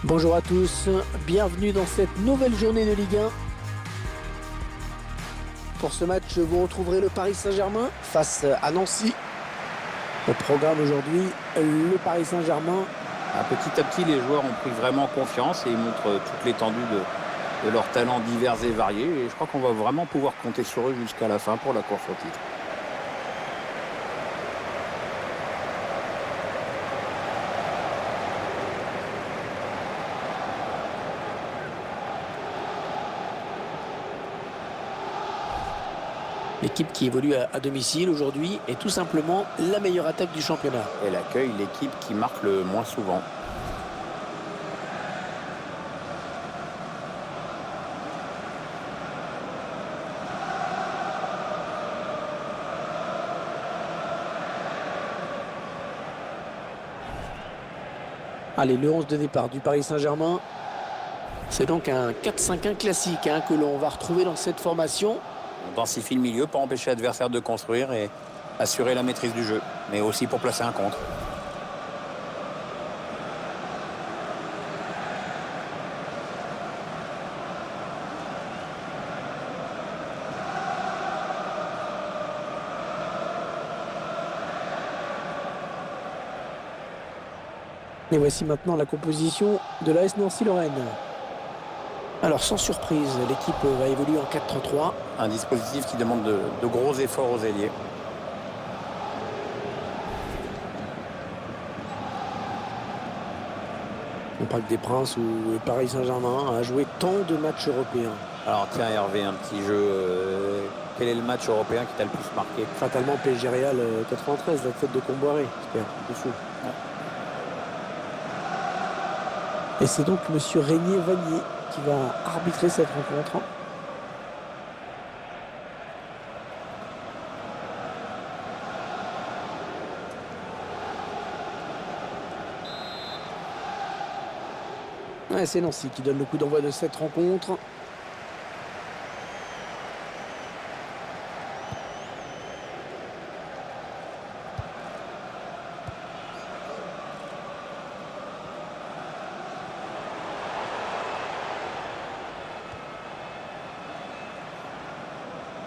Bonjour à tous, bienvenue dans cette nouvelle journée de Ligue 1. Pour ce match, vous retrouverez le Paris Saint-Germain face à Nancy. Au programme aujourd'hui, le Paris Saint-Germain. Petit à petit, les joueurs ont pris vraiment confiance et ils montrent toute l'étendue de leurs talents divers et variés. Et je crois qu'on va vraiment pouvoir compter sur eux jusqu'à la fin pour la course au titre. L'équipe qui évolue à domicile aujourd'hui est tout simplement la meilleure attaque du championnat. Elle accueille l'équipe qui marque le moins souvent. Allez, le 11 de départ du Paris Saint-Germain. C'est donc un 4-5-1 classique que l'on va retrouver dans cette formation. On densifie le milieu pour empêcher l'adversaire de construire et assurer la maîtrise du jeu, mais aussi pour placer un contre. Et voici maintenant la composition de l'AS Nancy-Lorraine. Alors sans surprise, l'équipe va évoluer en 4-3-3. Un dispositif qui demande de gros efforts aux ailiers. Au Parc des Princes où le Paris Saint-Germain a joué tant de matchs européens. Alors tiens Hervé, un petit jeu. Quel est le match européen qui t'a le plus marqué? Fatalement PSG Real 93, la tête de Comboiré. C'était un truc de fou. Ouais. Et c'est donc monsieur Régnier Vanier qui va arbitrer cette rencontre. Ouais, c'est Nancy qui donne le coup d'envoi de cette rencontre.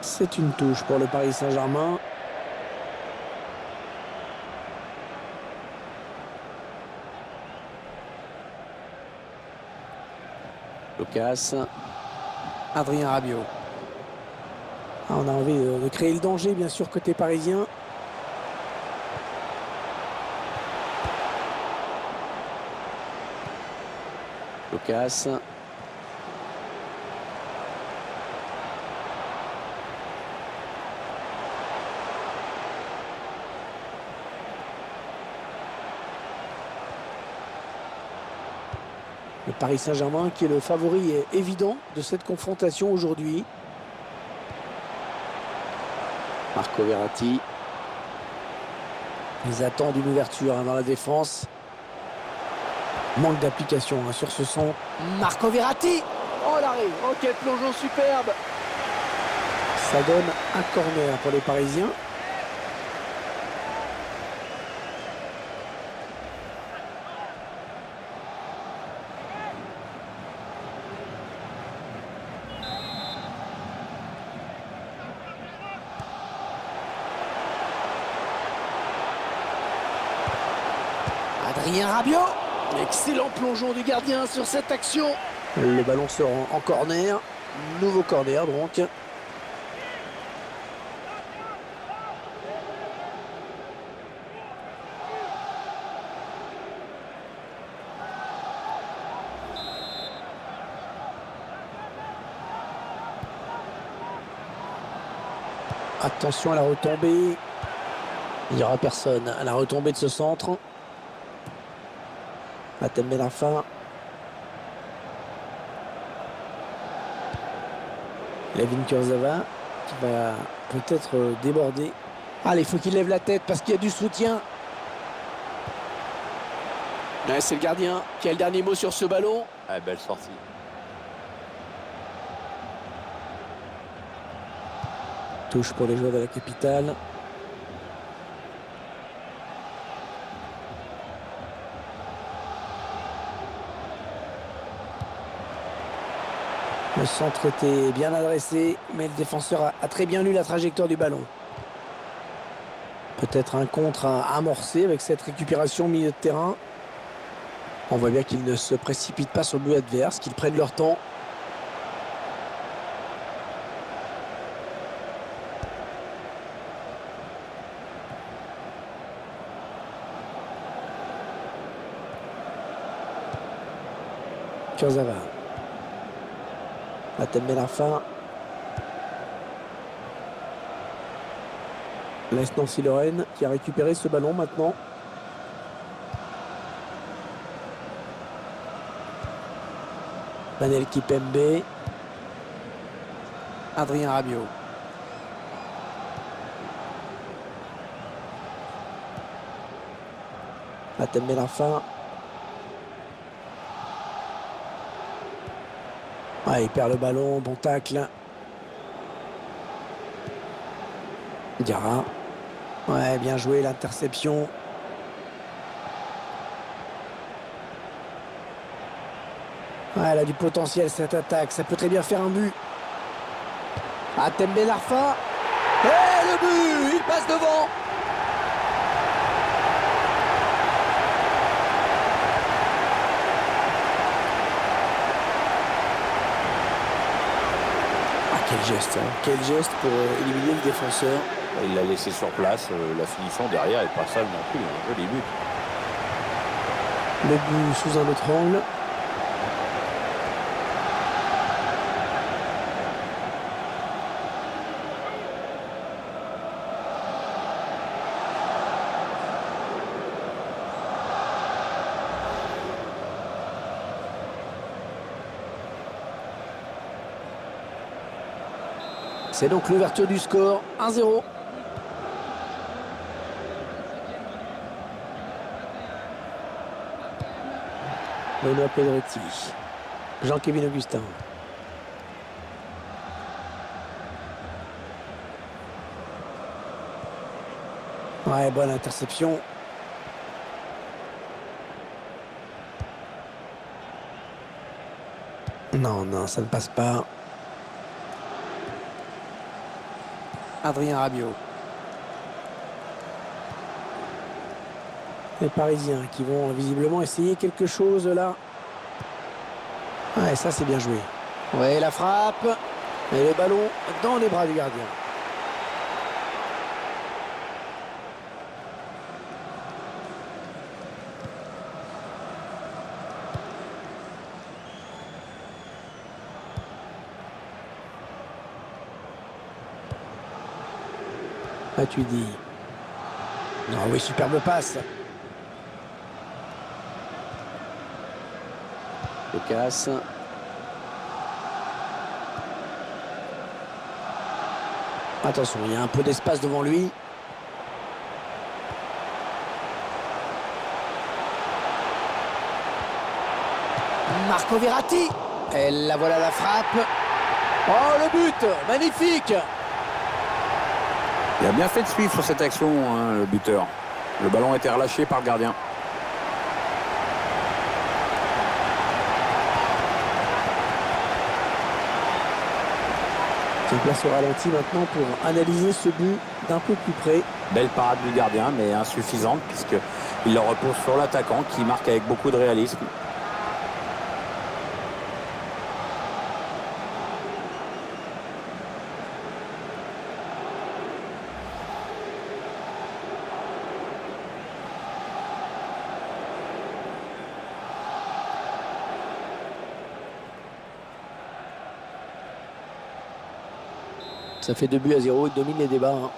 C'est une touche pour le Paris Saint-Germain. Lucas. Adrien Rabiot. On a envie de créer le danger, bien sûr, côté parisien. Lucas. Le Paris Saint-Germain qui est le favori évident de cette confrontation aujourd'hui. Marco Verratti. Ils attendent une ouverture dans la défense. Manque d'application sur ce centre. Marco Verratti. Oh l'arrêt. Oh quel plongeon superbe. Ça donne un corner pour les Parisiens. Adrien Rabiot. Excellent plongeon du gardien sur cette action. Le ballon sort en corner. Nouveau corner donc. Attention à la retombée. Il n'y aura personne à la retombée de ce centre. Atem Ben Arfa. Layvin Kurzawa qui va peut-être déborder. Allez, il faut qu'il lève la tête parce qu'il y a du soutien. Ouais, c'est le gardien qui a le dernier mot sur ce ballon. Ah, belle sortie. Touche pour les joueurs de la capitale. Le centre était bien adressé, mais le défenseur a très bien lu la trajectoire du ballon. Peut-être un contre à amorcer avec cette récupération au milieu de terrain. On voit bien qu'ils ne se précipitent pas sur le but adverse, qu'ils prennent leur temps. Kurzawa. Atem Ben Arfa. Laisse Nancy Lorraine qui a récupéré ce ballon maintenant. Manel Kipembe. Adrien Rabiot. Atem Ben Arfa. Ah, il perd le ballon, bon tacle. Diarra. Ouais, bien joué l'interception. Ouais, elle a du potentiel cette attaque, ça peut très bien faire un but. Atem Ben Arfa. Et le but, il passe devant. Quel geste, hein. Quel geste pour éliminer le défenseur. Il l'a laissé sur place. La finition derrière est pas sale non plus. Un joli but. Le but sous un autre angle. C'est donc l'ouverture du score, 1-0. Benoît Pedretti. Jean-Kévin Augustin. Ouais, bonne interception. Non, non, ça ne passe pas. Adrien Rabiot. Les Parisiens qui vont visiblement essayer quelque chose là. Ouais, ça c'est bien joué. Ouais, la frappe. Et le ballon dans les bras du gardien. Matuidi. Ah oui, superbe passe. Lucas. Attention, il y a un peu d'espace devant lui. Marco Verratti. Et la voilà la frappe. Oh, le but! Magnifique! Il a bien fait de suivre sur cette action, hein, le buteur. Le ballon a été relâché par le gardien. Je me place au ralenti maintenant pour analyser ce but d'un peu plus près. Belle parade du gardien, mais insuffisante, puisqu'il le repose sur l'attaquant qui marque avec beaucoup de réalisme. Ça fait 2-0, il domine les débats. Hein.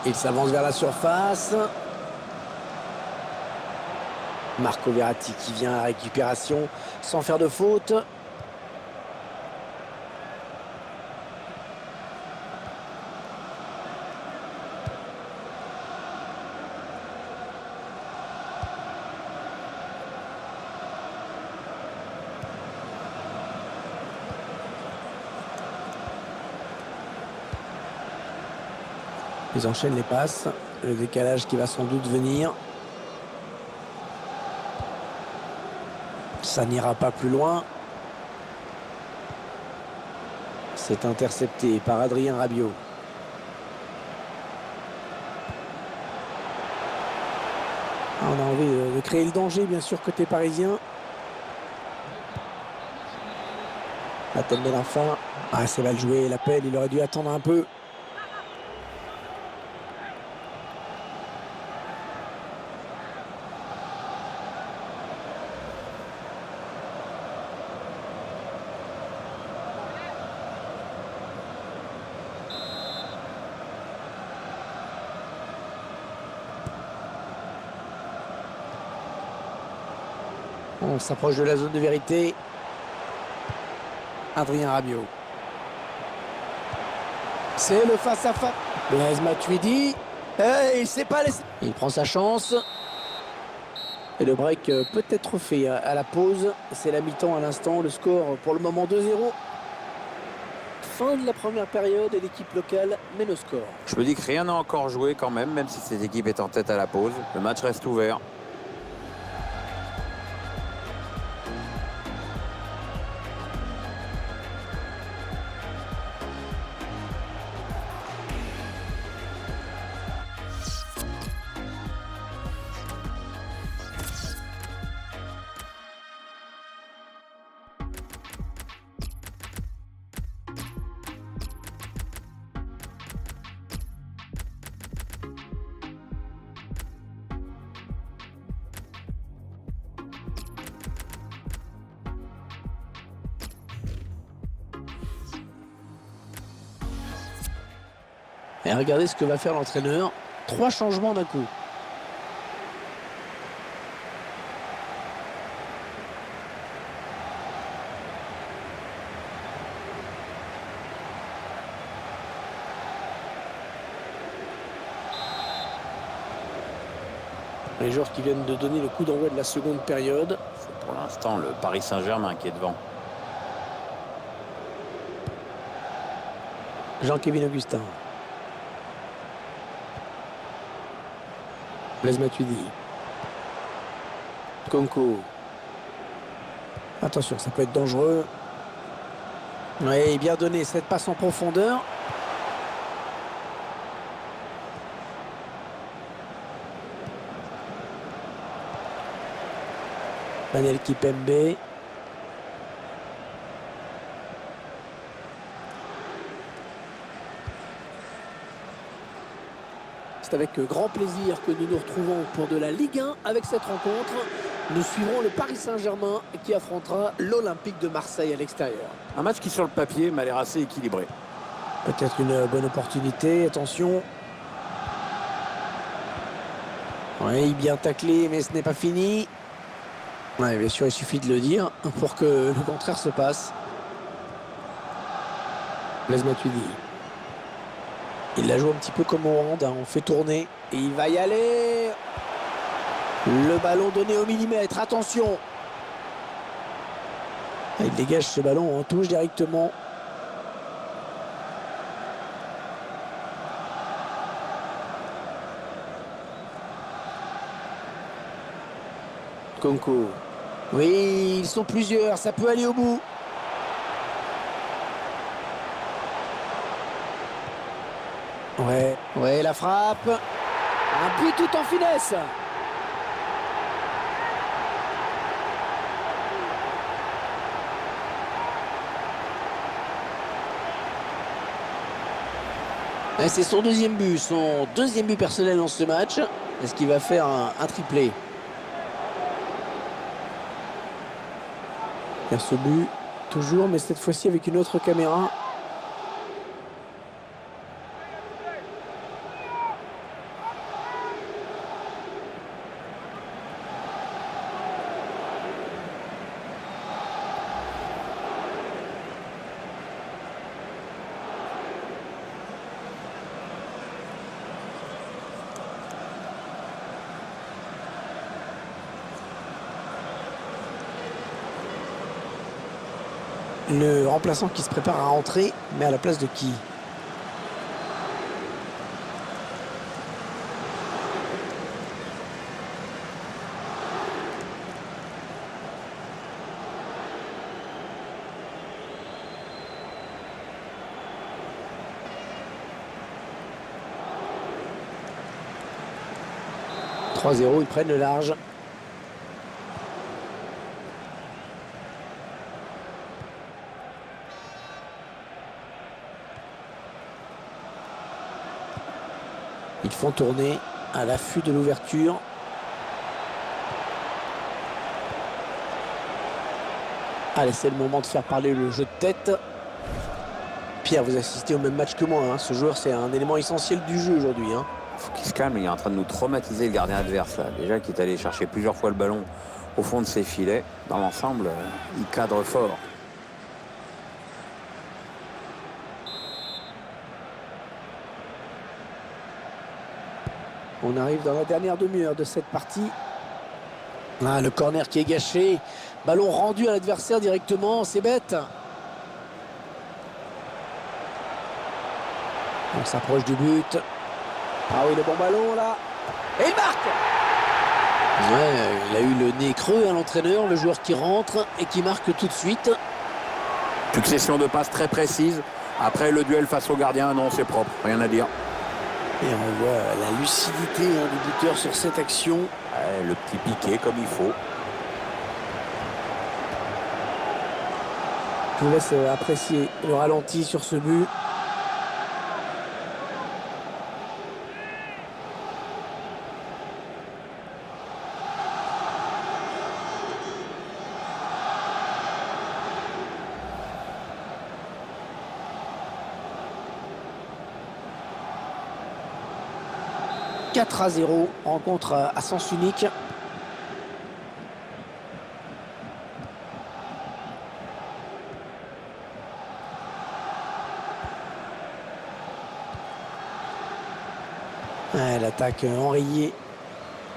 Il s'avance vers la surface. Marco Verratti qui vient à la récupération sans faire de faute. Ils enchaînent les passes. Le décalage qui va sans doute venir. Ça n'ira pas plus loin. C'est intercepté par Adrien Rabiot. On a envie de créer le danger, bien sûr, côté parisien. La tête de l'enfant. Ah, c'est mal joué. L'appel, il aurait dû attendre un peu. On s'approche de la zone de vérité. Adrien Rabiot. C'est le face-à-face. Blaise Matuidi. Il ne s'est pas laissé. Il prend sa chance. Et le break peut être fait à la pause. C'est la mi-temps à l'instant. Le score pour le moment 2-0. Fin de la première période et l'équipe locale mène au score. Je me dis que rien n'a encore joué quand même si cette équipe est en tête à la pause. Le match reste ouvert. Et regardez ce que va faire l'entraîneur. 3 changements d'un coup. Les joueurs qui viennent de donner le coup d'envoi de la seconde période. C'est pour l'instant le Paris Saint-Germain qui est devant. Jean-Kévin Augustin. Blaise Matuidi. Konko. Attention, ça peut être dangereux. Oui, bien donné, cette passe en profondeur. Daniel Kipembe. C'est avec grand plaisir que nous nous retrouvons pour de la Ligue 1 avec cette rencontre. Nous suivrons le Paris Saint-Germain qui affrontera l'Olympique de Marseille à l'extérieur. Un match qui sur le papier m'a l'air assez équilibré. Peut-être une bonne opportunité, attention. Oui, bien taclé, mais ce n'est pas fini. Ouais, bien sûr, il suffit de le dire pour que le contraire se passe. Blaise Matuidi. Il la joue un petit peu comme au hand, hein. On fait tourner et il va y aller. Le ballon donné au millimètre, attention. Il dégage ce ballon en touche directement. Konko. Oui, ils sont plusieurs, ça peut aller au bout. Ouais, la frappe. Un but tout en finesse. C'est son deuxième but personnel dans ce match. Est-ce qu'il va faire un triplé? Faire ce but, toujours, mais cette fois-ci avec une autre caméra. Le remplaçant qui se prépare à rentrer, mais à la place de qui? 3-0, ils prennent le large. Ils font tourner à l'affût de l'ouverture. Allez, c'est le moment de faire parler le jeu de tête. Pierre, vous assistez au même match que moi, hein. Ce joueur, c'est un élément essentiel du jeu aujourd'hui, hein. Faut qu'il se calme, il est en train de nous traumatiser le gardien adverse là. Déjà qu'il est allé chercher plusieurs fois le ballon au fond de ses filets. Dans l'ensemble, il cadre fort. On arrive dans la dernière demi-heure de cette partie. Ah, le corner qui est gâché. Ballon rendu à l'adversaire directement, c'est bête. On s'approche du but. Ah oui, le bon ballon là. Et il marque. Ouais, il a eu le nez creux à l'entraîneur, le joueur qui rentre et qui marque tout de suite. Succession de passes très précises. Après le duel face au gardien, non, c'est propre, rien à dire. Et on voit la lucidité du buteur sur cette action. Ouais, le petit piqué comme il faut. Je vous laisse apprécier le ralenti sur ce but. « 4-0, rencontre à sens unique. Ouais, l'attaque enrayée.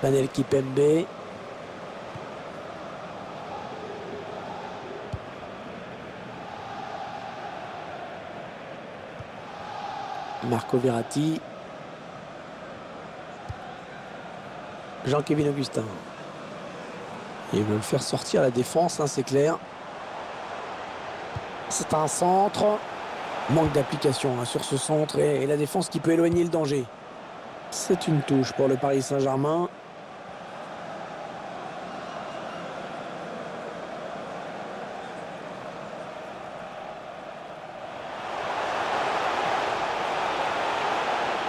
Banel Kipembe. Marco Verratti. Jean-Kévin Augustin. Ils veulent faire sortir la défense, hein, c'est clair. C'est un centre. Manque d'application hein, sur ce centre et la défense qui peut éloigner le danger. C'est une touche pour le Paris Saint-Germain.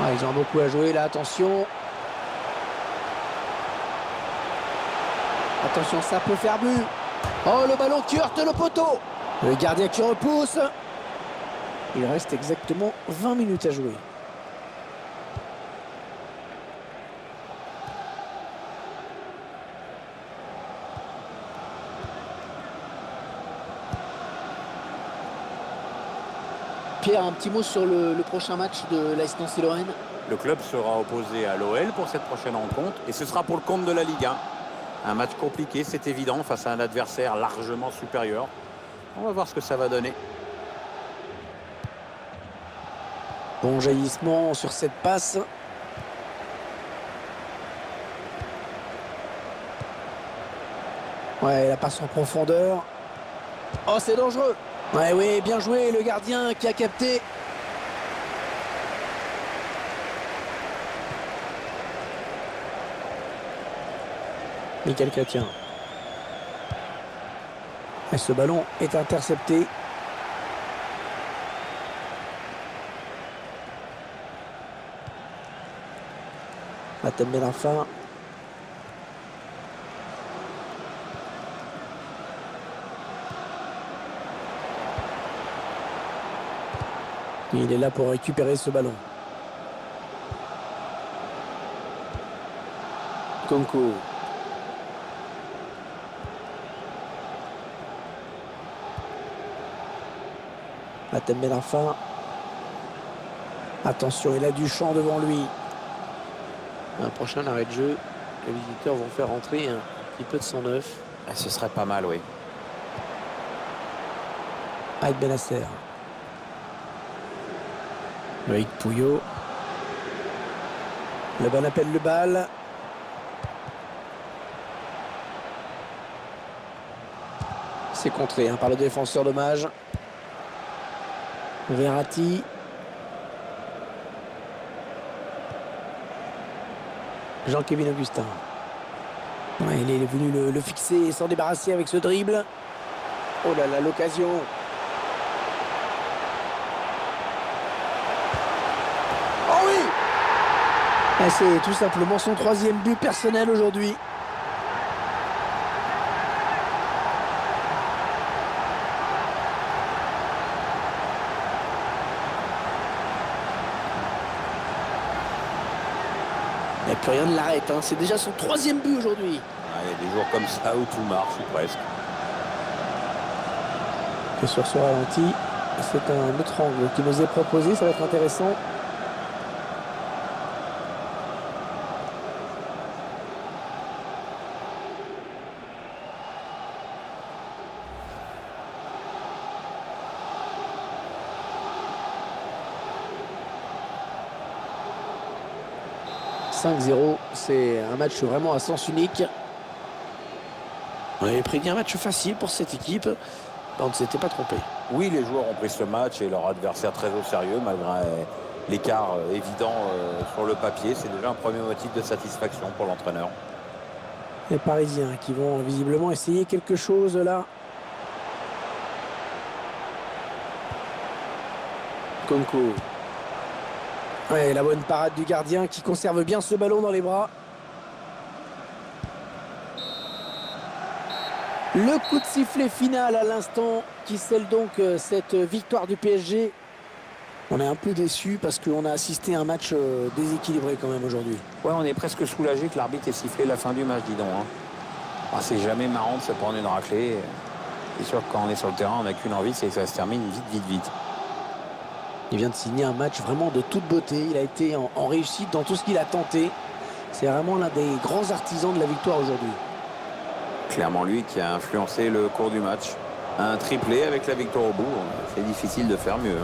Ah, ils ont beaucoup à jouer là, attention. Attention, ça peut faire but. Oh, le ballon qui heurte le poteau. Le gardien qui repousse. Il reste exactement 20 minutes à jouer. Pierre, un petit mot sur le prochain match de l'AS Nancy-Lorraine. Le club sera opposé à l'OL pour cette prochaine rencontre et ce sera pour le compte de la Ligue 1. Un match compliqué, c'est évident, face à un adversaire largement supérieur. On va voir ce que ça va donner. Bon jaillissement sur cette passe. Ouais, la passe en profondeur. Oh, c'est dangereux. Ouais, oui, bien joué, le gardien qui a capté. Michael Chrétien. Et ce ballon est intercepté. Matem Benarfa. Il est là pour récupérer ce ballon. Konko. Matem Benarfa. Attention, il a du champ devant lui. Un prochain arrêt de jeu. Les visiteurs vont faire entrer un petit peu de sang neuf. Ce serait pas mal, oui. Aïd Benasser. Loïc Pouillot. Le bon appelle le bal. C'est contré hein, par le défenseur dommage. Verratti. Jean-Kévin Augustin. Ouais, il est venu le fixer et s'en débarrasser avec ce dribble. Oh là là, l'occasion. Oh oui! Et c'est tout simplement son 3e but personnel aujourd'hui. Et plus rien ne l'arrête, hein. C'est déjà son 3e but aujourd'hui. Il y a des jours comme ça où tout marche, ou presque. Et sur ce ralenti, c'est un autre angle qui nous est proposé, ça va être intéressant. « 5-0, c'est un match vraiment à sens unique. On avait prédit un match facile pour cette équipe. On ne s'était pas trompé. Oui, les joueurs ont pris ce match et leur adversaire très au sérieux, malgré l'écart évident sur le papier. C'est déjà un premier motif de satisfaction pour l'entraîneur. Les Parisiens qui vont visiblement essayer quelque chose là. Nkunku. Ouais, la bonne parade du gardien qui conserve bien ce ballon dans les bras. Le coup de sifflet final à l'instant qui scelle donc cette victoire du PSG. On est un peu déçu parce qu'on a assisté à un match déséquilibré quand même aujourd'hui. Ouais, on est presque soulagé que l'arbitre ait sifflé la fin du match, dis donc. C'est jamais marrant de se prendre une raclée. C'est sûr que quand on est sur le terrain, on n'a qu'une envie, c'est que ça se termine vite. Il vient de signer un match vraiment de toute beauté. Il a été en réussite dans tout ce qu'il a tenté. C'est vraiment l'un des grands artisans de la victoire aujourd'hui. Clairement lui qui a influencé le cours du match. Un triplé avec la victoire au bout. C'est difficile de faire mieux.